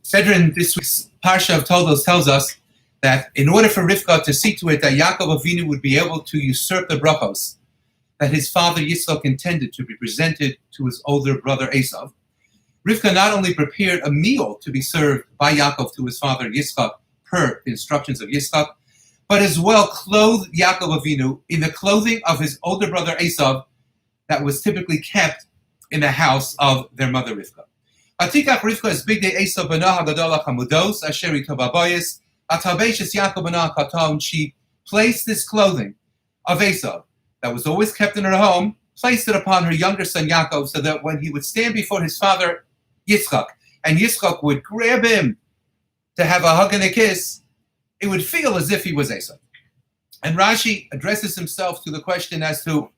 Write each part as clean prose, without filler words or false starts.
Sedrin, this week's Parsha of Toldos tells us that in order for Rivka to see to it that Yaakov Avinu would be able to usurp the brachos that his father Yitzchak intended to be presented to his older brother Esav, Rivka not only prepared a meal to be served by Yaakov to his father Yitzchak per the instructions of Yitzchak, but as well clothed Yaakov Avinu in the clothing of his older brother Esav that was typically kept in the house of their mother Rivka. Atikach Rivka is big day Esav b'nah hagadol hachamudos asher ito babayis atabeshes Yaakov b'nah katon. She placed this clothing of Esav that was always kept in her home, placed it upon her younger son Yaakov, so that when he would stand before his father Yitzchak, and Yitzchak would grab him to have a hug and a kiss, it would feel as if he was Esav. And Rashi addresses himself to the question as to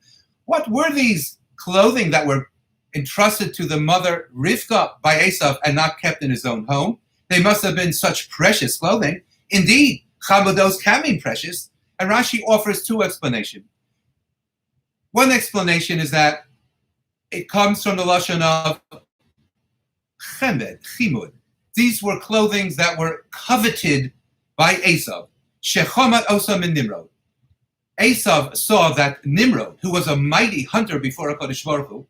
what were these clothing that were entrusted to the mother Rivka by Esav and not kept in his own home. They must have been such precious clothing. Indeed, chamudos can mean precious, and Rashi offers two explanations. One explanation is that it comes from the lashon of chemed, chimud. These were clothing that were coveted by Esav. Shechomat osam min Nimrod. Esav saw that Nimrod, who was a mighty hunter before HaKadosh Baruch Hu,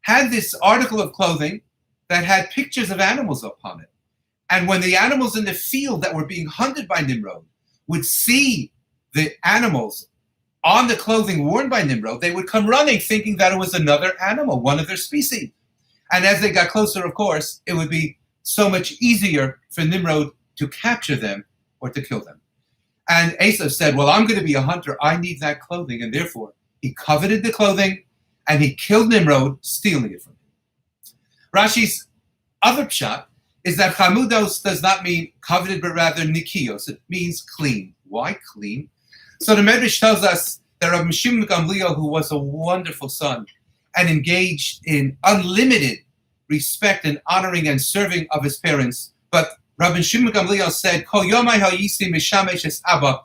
had this article of clothing that had pictures of animals upon it. And when the animals in the field that were being hunted by Nimrod would see the animals on the clothing worn by Nimrod, they would come running thinking that it was another animal, one of their species. And as they got closer, of course, it would be so much easier for Nimrod to capture them or to kill them. And Esav said, well, I'm going to be a hunter. I need that clothing. And therefore, he coveted the clothing and he killed Nimrod, stealing it from him. Rashi's other pshat is that chamudos does not mean coveted, but rather nikios. It means clean. Why clean? So the Medrash tells us that Rabbi Shimon Gamliel, who was a wonderful son and engaged in unlimited respect and honoring and serving of his parents, but Rabbi Shimon Gamliel said, Kol yomai hayisi mishamesh es Abba,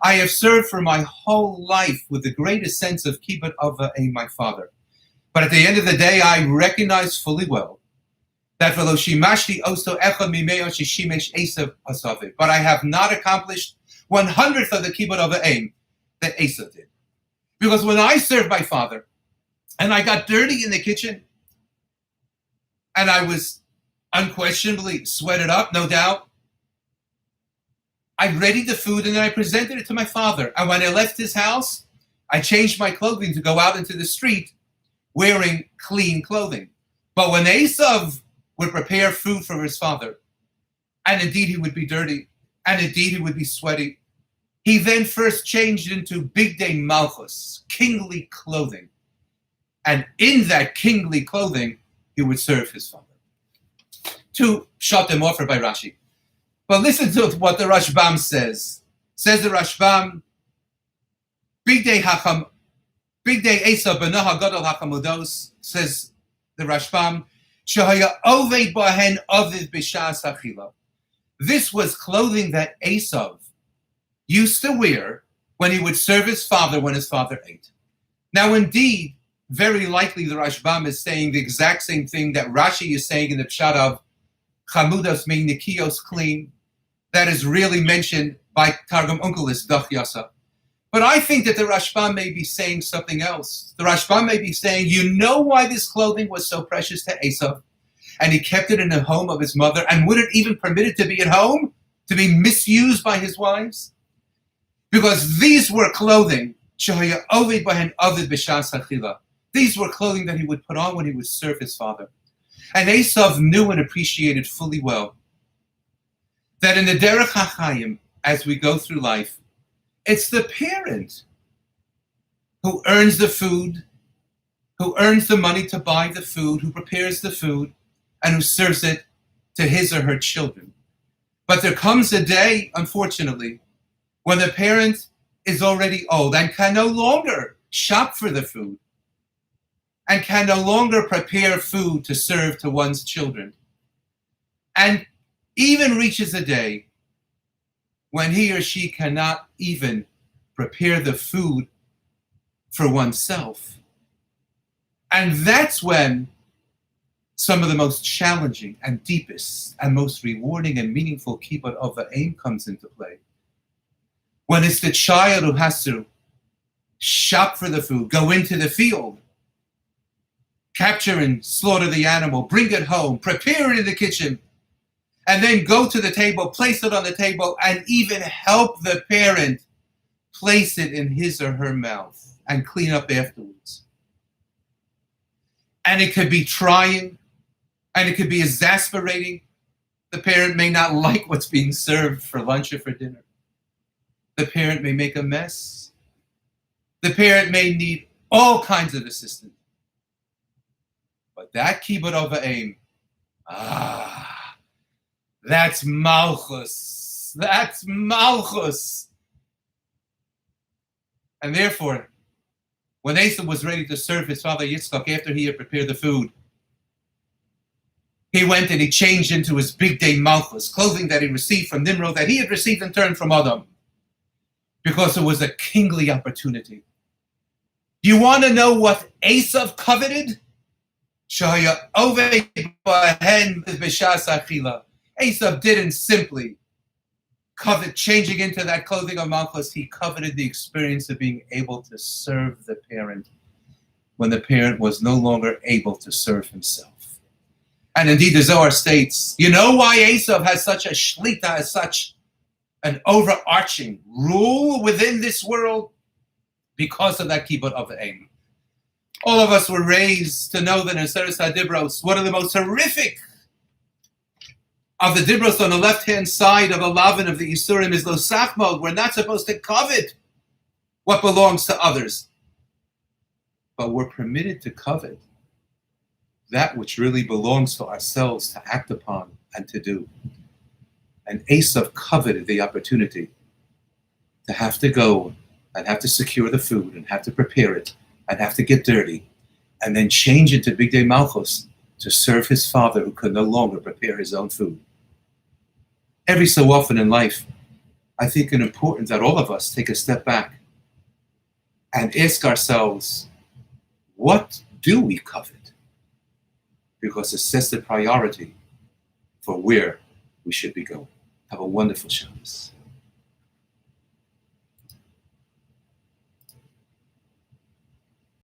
I have served for my whole life with the greatest sense of kibbut ava my father. But at the end of the day, I recognize fully well that for lo shimashti osto echad mimeo shishimesh esav asave, but I have not accomplished 1/100th of the kibbut ava that Esav did. Because when I served my father, and I got dirty in the kitchen, and I was unquestionably sweated up, no doubt, I readied the food and then I presented it to my father. And when I left his house, I changed my clothing to go out into the street wearing clean clothing. But when Esav would prepare food for his father, and indeed he would be dirty, and indeed he would be sweaty, he then first changed into big day malchus, kingly clothing. And in that kingly clothing, he would serve his father. Two pshatim offered by Rashi. But listen to what the Rashbam says. Says the Rashbam, big day Esav b'nah hagadol hachamudos, says the Rashbam, shehaya oved bahen aviv b'shas hachila. This was clothing that Esav used to wear when he would serve his father when his father ate. Now, indeed, very likely the Rashbam is saying the exact same thing that Rashi is saying in the pshat of chamudos meaning nikios, clean, that is really mentioned by Targum Onkelos Dach Yasa. But I think that the Rashbam may be saying something else. The Rashbam may be saying, you know why this clothing was so precious to Esav? And he kept it in the home of his mother and wouldn't even permit it to be at home, to be misused by his wives? Because these were clothing, shehaya oved bahen aviv b'shas hachila. These were clothing that he would put on when he would serve his father. And Esav knew and appreciated fully well that in the derech hachayim, as we go through life, it's the parent who earns the food, who earns the money to buy the food, who prepares the food, and who serves it to his or her children. But there comes a day, unfortunately, when the parent is already old and can no longer shop for the food and can no longer prepare food to serve to one's children, and even reaches a day when he or she cannot even prepare the food for oneself. And that's when some of the most challenging and deepest and most rewarding and meaningful kibbut of the aim comes into play. When it's the child who has to shop for the food, go into the field, capture and slaughter the animal, bring it home, prepare it in the kitchen, and then go to the table, place it on the table, and even help the parent place it in his or her mouth and clean up afterwards. And it could be trying, and it could be exasperating. The parent may not like what's being served for lunch or for dinner. The parent may make a mess. The parent may need all kinds of assistance. But that kibbut of aim, that's malchus. That's malchus. And therefore, when Esau was ready to serve his father Yitzchak after he had prepared the food, he went and he changed into his big day malchus, clothing that he received from Nimrod, that he had received in turn from Adam, because it was a kingly opportunity. Do you want to know what Esau coveted? Esau didn't simply covet changing into that clothing of malchus. He coveted the experience of being able to serve the parent when the parent was no longer able to serve himself. And indeed, the Zohar states, you know why Esau has such a shlita, has such an overarching rule within this world? Because of that kibbut of the aim. All of us were raised to know that in Seres HaDibros, one of the most horrific of the Dibros on the left-hand side of the Lavin of the Yisurim is Losaf mode. We're not supposed to covet what belongs to others. But we're permitted to covet that which really belongs to ourselves to act upon and to do. And Esau coveted the opportunity to have to go and have to secure the food and have to prepare it and have to get dirty and then change into Big Day Malchus to serve his father who could no longer prepare his own food. Every so often in life, I think it's important that all of us take a step back and ask ourselves, what do we covet? Because it sets the priority for where we should be going. Have a wonderful Shabbos.